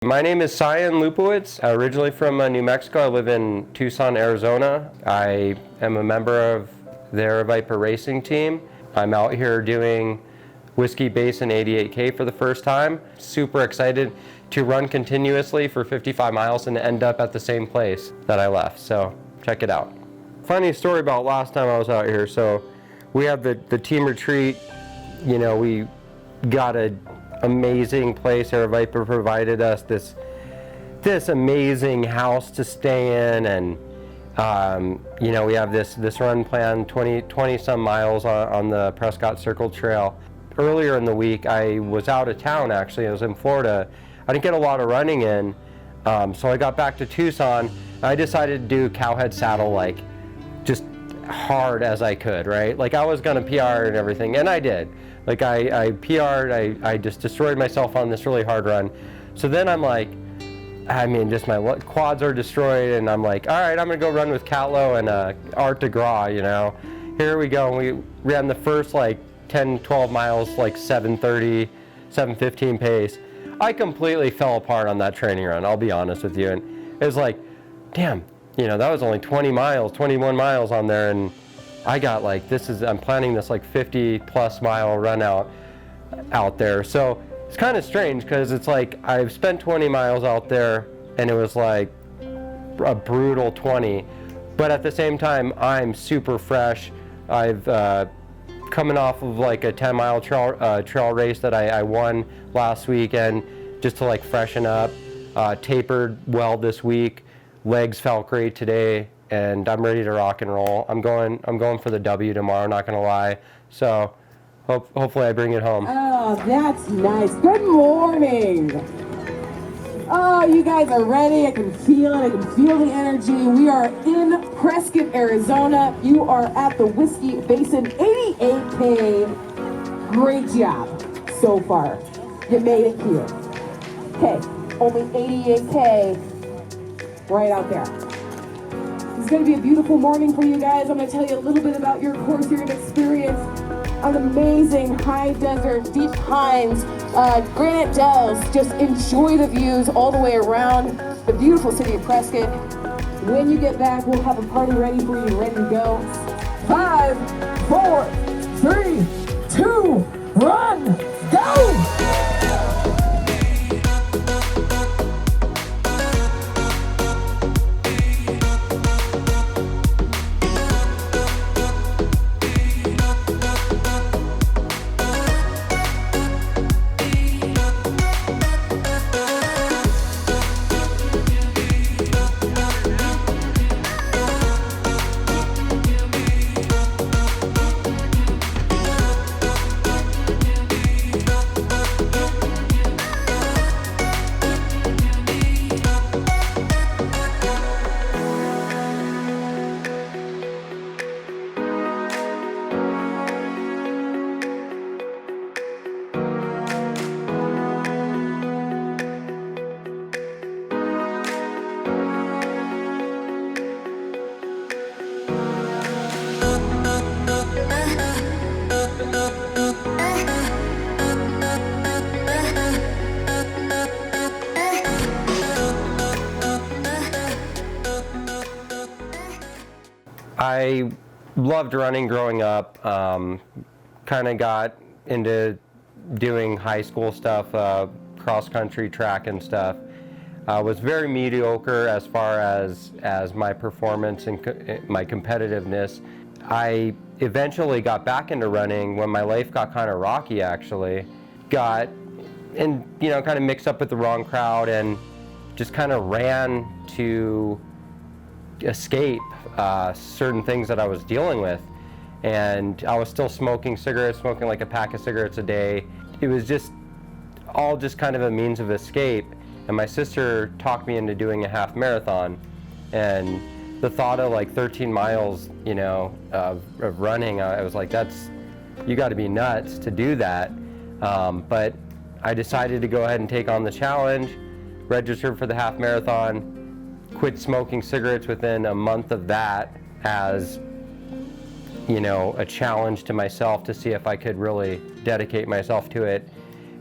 My name is Sion Lupowitz, originally from New Mexico. I live in Tucson, Arizona. I am a member of the Aravaipa Racing Team. I'm out here doing Whiskey Basin 88K for the first time. Super excited to run continuously for 55 miles and end up at the same place that I left, so check it out. Funny story about last time I was out here. So we had the team retreat. You know, we got a amazing place. Aravaipa provided us this amazing house to stay in, and you know, we have this run plan, 20 some miles on the Prescott Circle Trail. Earlier in the week, I was out of town. Actually, I was in Florida. I didn't get a lot of running in, so I got back to Tucson. I decided to do cowhead saddle, like just hard as I could, right? Like I was gonna PR and everything, and I did. Like I PR'd, I just destroyed myself on this really hard run. So then I'm like, I mean, just my quads are destroyed, and I'm like, all right, I'm gonna go run with Catlow and Art de Gras, you know. Here we go. And we ran the first like 10, 12 miles, like 7:30, 7:15 pace. I completely fell apart on that training run, I'll be honest with you. And it was like, damn, you know, that was only 20 miles, 21 miles on there, and I got like, I'm planning this like 50 plus mile run out there. So it's kind of strange because it's like I've spent 20 miles out there and it was like a brutal 20, but at the same time I'm super fresh. I've coming off of like a 10-mile trail race that I won last weekend just to like freshen up. Tapered well this week. Legs felt great today, and I'm ready to rock and roll. I'm going for the W tomorrow, not gonna lie. So hopefully I bring it home. Oh, that's nice. Good morning. Oh, you guys are ready. I can feel it. I can feel the energy. We are in Prescott, Arizona. You are at the Whiskey Basin 88K. Great job so far. You made it here. Okay, only 88K right out there. It's going to be a beautiful morning for you guys. I'm going to tell you a little bit about your course. You're going to experience an amazing high desert, deep pines, granite dells. Just enjoy the views all the way around the beautiful city of Prescott. When you get back, we'll have a party ready for you, ready to go. 5, 4, 3, 2, run, go! I loved running growing up. Kind of got into doing high school stuff, cross country, track and stuff. Was very mediocre as far as my performance and my competitiveness. I eventually got back into running when my life got kind of rocky, actually. Got in, you know, kind of mixed up with the wrong crowd and just kind of ran to escape certain things that I was dealing with. And I was still smoking cigarettes, smoking like a pack of cigarettes a day. It was just all just kind of a means of escape. And my sister talked me into doing a half marathon. And the thought of like 13 miles, you know, of running, I was like, you got to be nuts to do that. But I decided to go ahead and take on the challenge, registered for the half marathon, quit smoking cigarettes within a month of that as, you know, a challenge to myself to see if I could really dedicate myself to it.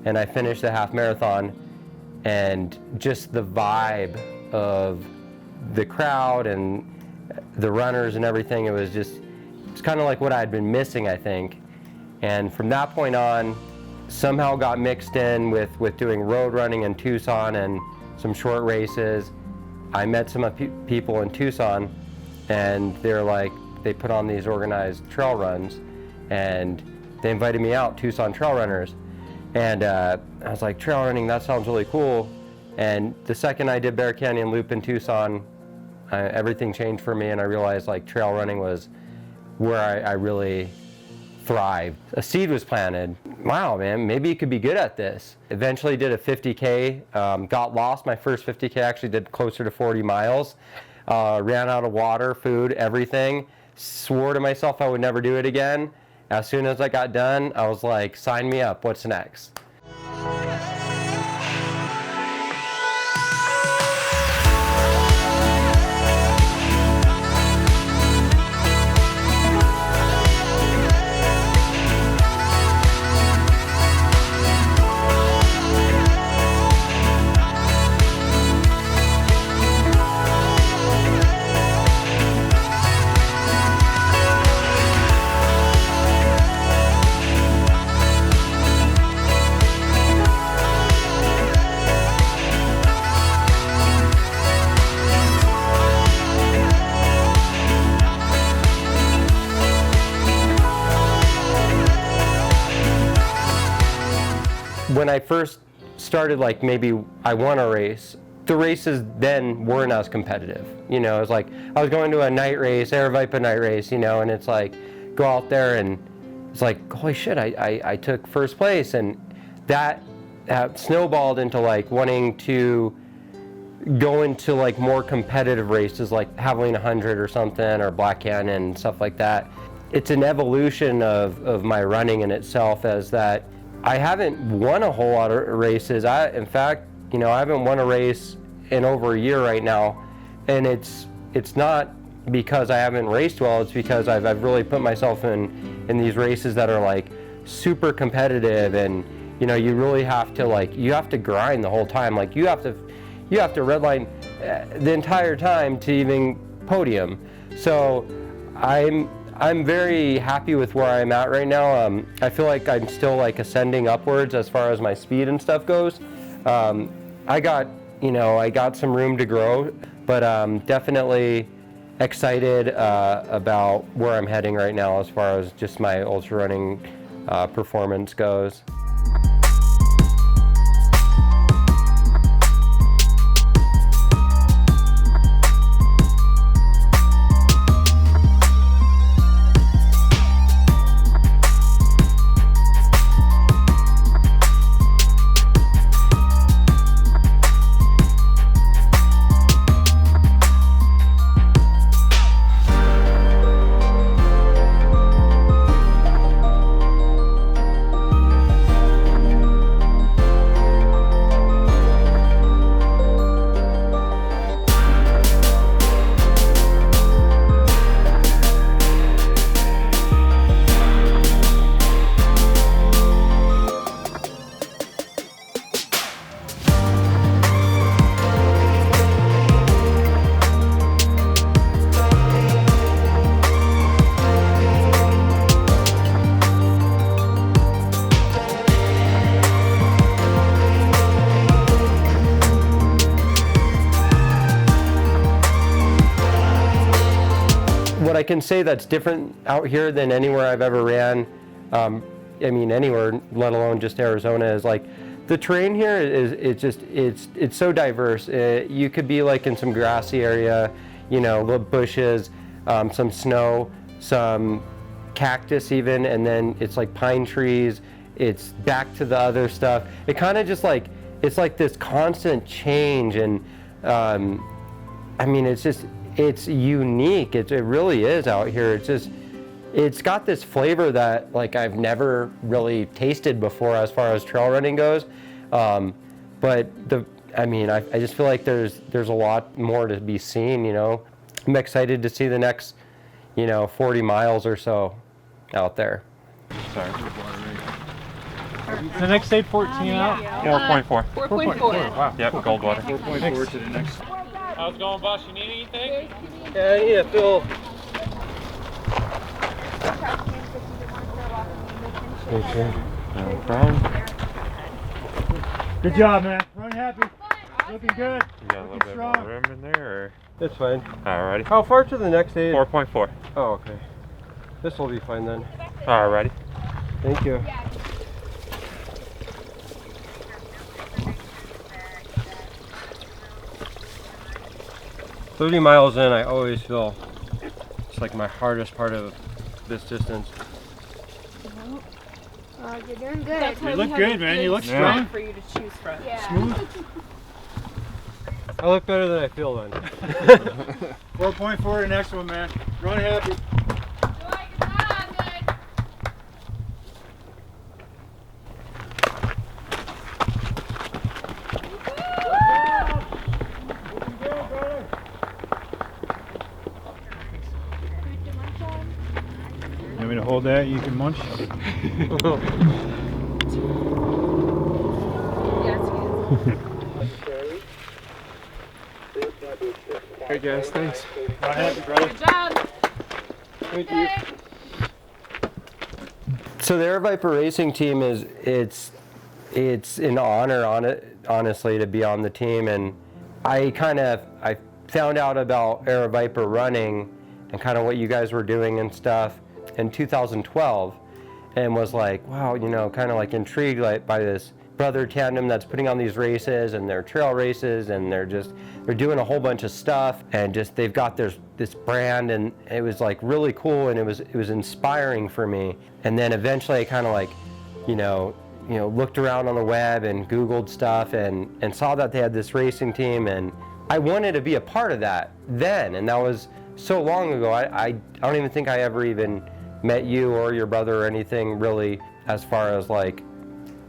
And I finished the half marathon and just the vibe of the crowd and the runners and everything. It's kind of like what I'd been missing, I think. And from that point on, somehow got mixed in with doing road running in Tucson and some short races. I met some people in Tucson, and they put on these organized trail runs, and they invited me out, Tucson trail runners. And I was like, trail running, that sounds really cool. And the second I did Bear Canyon Loop in Tucson, everything changed for me, and I realized like trail running was where I really thrived. A seed was planted. Wow, man, maybe you could be good at this. Eventually did a 50K, got lost my first 50K, actually did closer to 40 miles. Ran out of water, food, everything. Swore to myself I would never do it again. As soon as I got done, I was like, sign me up, what's next? When I first started, like maybe I won a race, the races then weren't as competitive. You know, it was like I was going to a night race, Aravaipa night race, you know, and it's like go out there and it's like, holy shit, I took first place, and that snowballed into like wanting to go into like more competitive races like Hallman 100 or something, or Black Canyon and stuff like that. It's an evolution of my running in itself, as that I haven't won a whole lot of races. In fact, you know, I haven't won a race in over a year right now, and it's not because I haven't raced well. It's because I've really put myself in these races that are like super competitive, and you know, you really have to grind the whole time. Like you have to redline the entire time to even podium. So I'm very happy with where I'm at right now. I feel like I'm still like ascending upwards as far as my speed and stuff goes. I got some room to grow, but definitely excited about where I'm heading right now as far as just my ultra running performance goes. What I can say that's different out here than anywhere I've ever ran, I mean anywhere, let alone just Arizona, is like the terrain here it's so diverse. You could be like in some grassy area, you know, little bushes, some snow, some cactus even, and then it's like pine trees. It's back to the other stuff. It kind of just like, it's like this constant change, and I mean, it's unique. It really is out here. It's got this flavor that like I've never really tasted before as far as trail running goes. But I just feel like there's a lot more to be seen, you know. I'm excited to see the next, 40 miles or so out there. Sorry. The next state 14 out? 4.4. 4.4. Wow. Yep, cold water. 4.4 to the next. How's it going, boss? You need anything? Yeah, I need to fill. No problem. Good job, man. Run happy. Looking good. You got a little bit more room in there, It's fine. or? Alrighty. How far to the next aid? 4.4. Oh, okay. This will be fine then. Alrighty. Thank you. "30 miles in, I always feel it's like my hardest part of this distance." You're doing good. You look good, man. You look strong. For you to choose from. Yeah. Smooth. I look better than I feel then. 4.4 the next one, man. Run happy. You want me to hold that? You can munch. Hey guys, thanks. Run happy, brother. Good job. Thank you. So the Aravaipa Racing Team it's an honor on it, honestly, to be on the team. And I found out about Aravaipa running and kind of what you guys were doing and stuff in 2012, and was like, wow, you know, kind of like intrigued by this brother tandem that's putting on these races, and they're trail races, and they're doing a whole bunch of stuff, and just they've got this brand, and it was like really cool, and it was inspiring for me. And then eventually I kind of like, you know, looked around on the web and Googled stuff, and saw that they had this racing team, and I wanted to be a part of that then, and that was so long ago. I don't even think I ever even met you or your brother or anything really, as far as like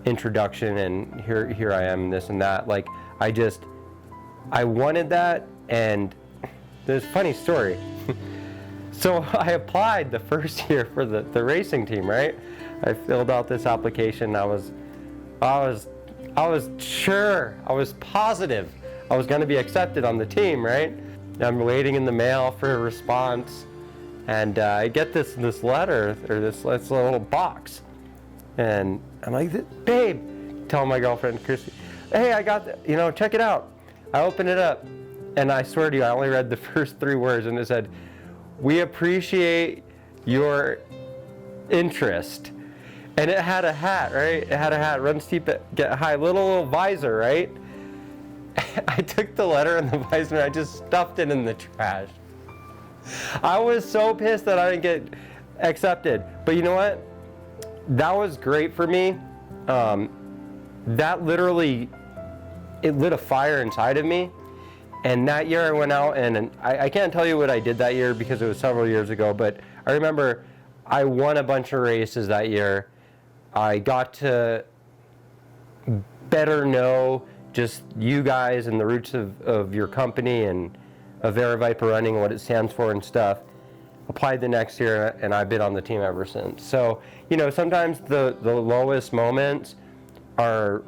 introduction, and here I am, this and that. Like I wanted that. And there's a funny story. So I applied the first year for the racing team, right? I filled out this application. I was sure, I was positive I was going to be accepted on the team, right? I'm waiting in the mail for a response, and I get this letter, or this little box, and I'm like, babe, tell my girlfriend Christy, hey, I got check it out. I open it up, and I swear to you, I only read the first 3 words, and it said, "We appreciate your interest." And it had a hat, right? It had a hat, run steep, get high, little visor, right? I took the letter and the visor and I just stuffed it in the trash. I was so pissed that I didn't get accepted. But you know what? That was great for me. That literally, it lit a fire inside of me. And that year I went out, and I can't tell you what I did that year because it was several years ago, but I remember I won a bunch of races that year. I got to better know just you guys and the roots of your company and of Aravaipa Running and what it stands for and stuff. Applied the next year, and I've been on the team ever since. So, sometimes the lowest moments are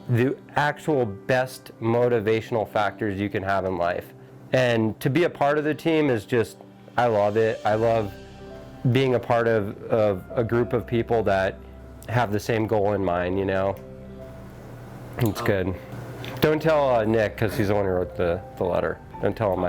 the actual best motivational factors you can have in life. And to be a part of the team is just, I love it. I love being a part of a group of people that have the same goal in mind, It's good. Don't tell Nick, because he's the one who wrote the letter. Don't tell him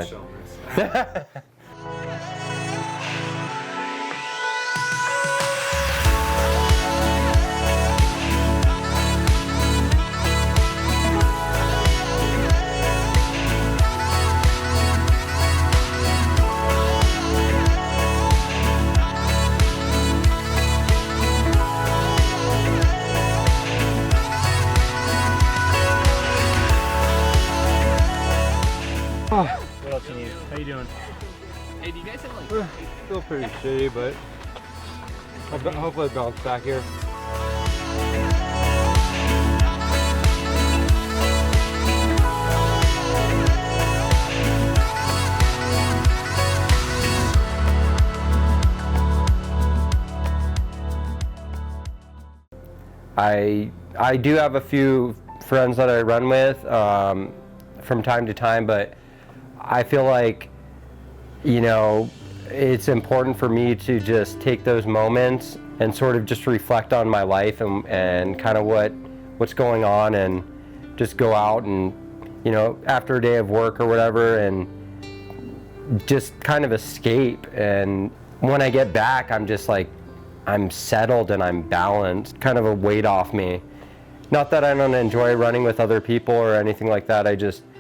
What else you need? How you doing? Hey, do you guys have like... Still pretty shitty, but hopefully I bounce back here. I do have a few friends that I run with from time to time, but I feel like, you know, it's important for me to just take those moments and sort of just reflect on my life and kind of what's going on, and just go out and, you know, after a day of work or whatever, and just kind of escape. And when I get back, I'm just like, I'm settled and I'm balanced, kind of a weight off me. Not that I don't enjoy running with other people or anything like that.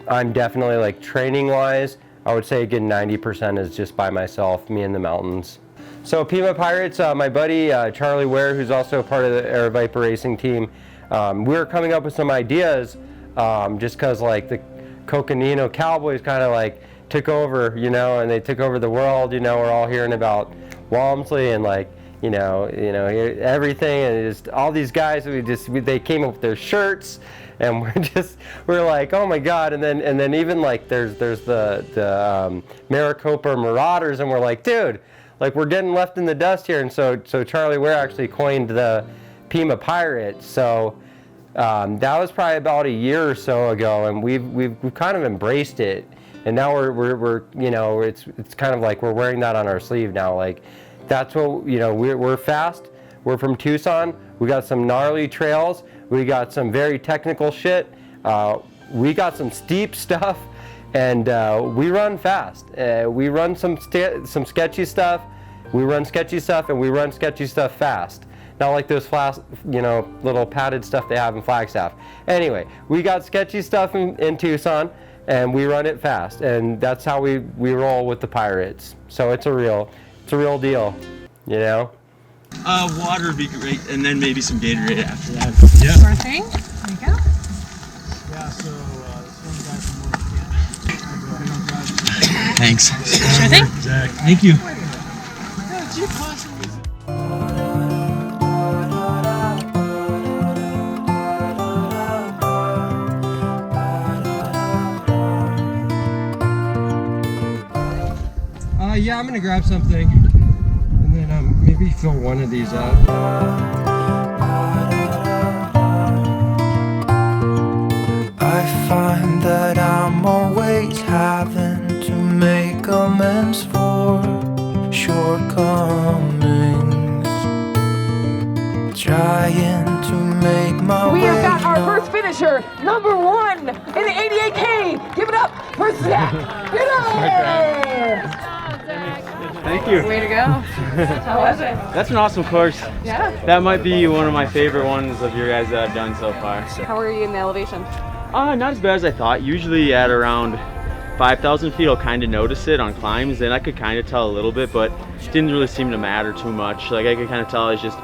I'm definitely, like, training wise, I would say a good 90% is just by myself, me in the mountains. So Pima Pirates, my buddy Charlie Ware, who's also a part of the Aravaipa Racing Team, we were coming up with some ideas just because, like, the Coconino Cowboys kind of like took over, you know, and they took over the world. You know, we're all hearing about Walmsley and, like, you know, everything, and just all these guys. They came up with their shirts, and we're like, oh my God. And then even, like, there's the Maricopa Marauders, and we're like, dude, like, we're getting left in the dust here. And so Charlie Ware actually coined the Pima Pirates. So that was probably about a year or so ago, and we've kind of embraced it. And now we're you know, it's kind of like we're wearing that on our sleeve now. Like, that's what, you know, we're fast. We're from Tucson. We got some gnarly trails. We got some very technical shit. We got some steep stuff, and we run fast. We run some sketchy stuff. We run sketchy stuff, and we run sketchy stuff fast. Not like those you know, little padded stuff they have in Flagstaff. Anyway, we got sketchy stuff in Tucson, and we run it fast, and that's how we roll with the Pirates. So it's a real deal, you know? Water would be great, and then maybe some Gatorade after that. Yeah. Sure thing. There you go. Yeah, so this one guy from work, Thanks. Sure thing. Zach, thank you. Yeah, I'm gonna grab something, and then maybe fill one of these up. I find that I'm always having to make amends for shortcomings, trying to make my way. We have got our first finisher, number 1 in the 88K. Give it up for Zach. Get up! Thank you. Way to go. How was it? That's an awesome course. Yeah. That might be one of my favorite ones of your guys that I've done so far. How are you in the elevation? Not as bad as I thought. Usually at around 5,000 feet, I'll kind of notice it on climbs, and I could kind of tell a little bit, but it didn't really seem to matter too much. Like, I could kind of tell I was just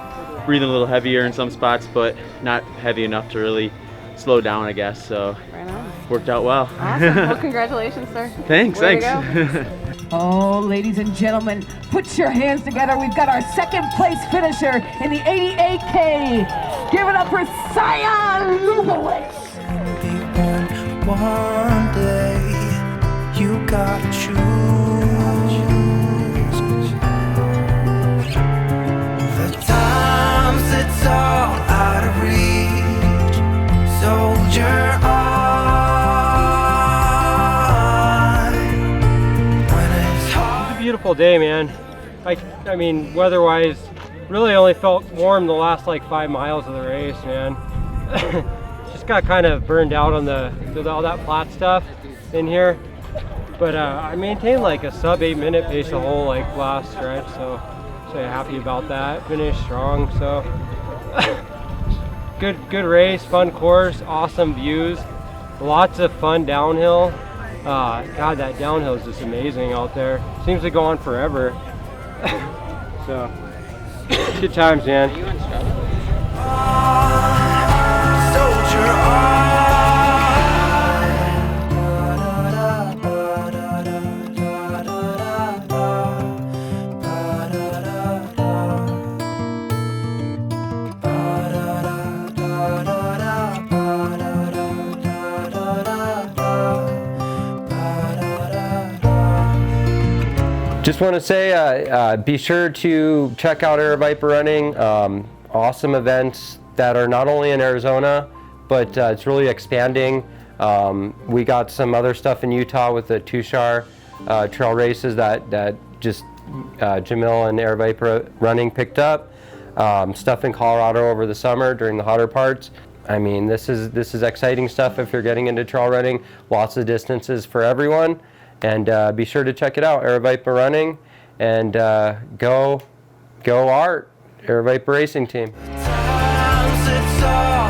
breathing a little heavier in some spots, but not heavy enough to really slow down, I guess. So Right on. worked out well. Awesome. Well, congratulations, sir. Thanks. Way to Thanks. Oh, ladies and gentlemen, put your hands together. We've got our second place finisher in the 88K. Give it up for Sion Lupowitz. One day you gotta choose. The times it's all out of reach. Soldier on. When it's hard. Beautiful day, man. I mean, weather-wise, really only felt warm the last like 5 miles of the race, man. Just got kind of burned out on with all that flat stuff in here, but I maintained like a sub 8 minute pace the whole like last stretch, so happy about that. Finished strong, so good race, fun course, awesome views, lots of fun downhill. God, that downhill is just amazing out there. Seems to go on forever. So, good times, man. Soldier on. Just want to say, be sure to check out Aravaipa Running. Awesome events that are not only in Arizona, but it's really expanding. We got some other stuff in Utah with the Tucson trail races that just Jamil and Aravaipa Running picked up. Stuff in Colorado over the summer during the hotter parts. I mean, this is exciting stuff if you're getting into trail running. Lots of distances for everyone, and be sure to check it out, Aravaipa Running, and go Art, Aravaipa Racing Team. Times it's all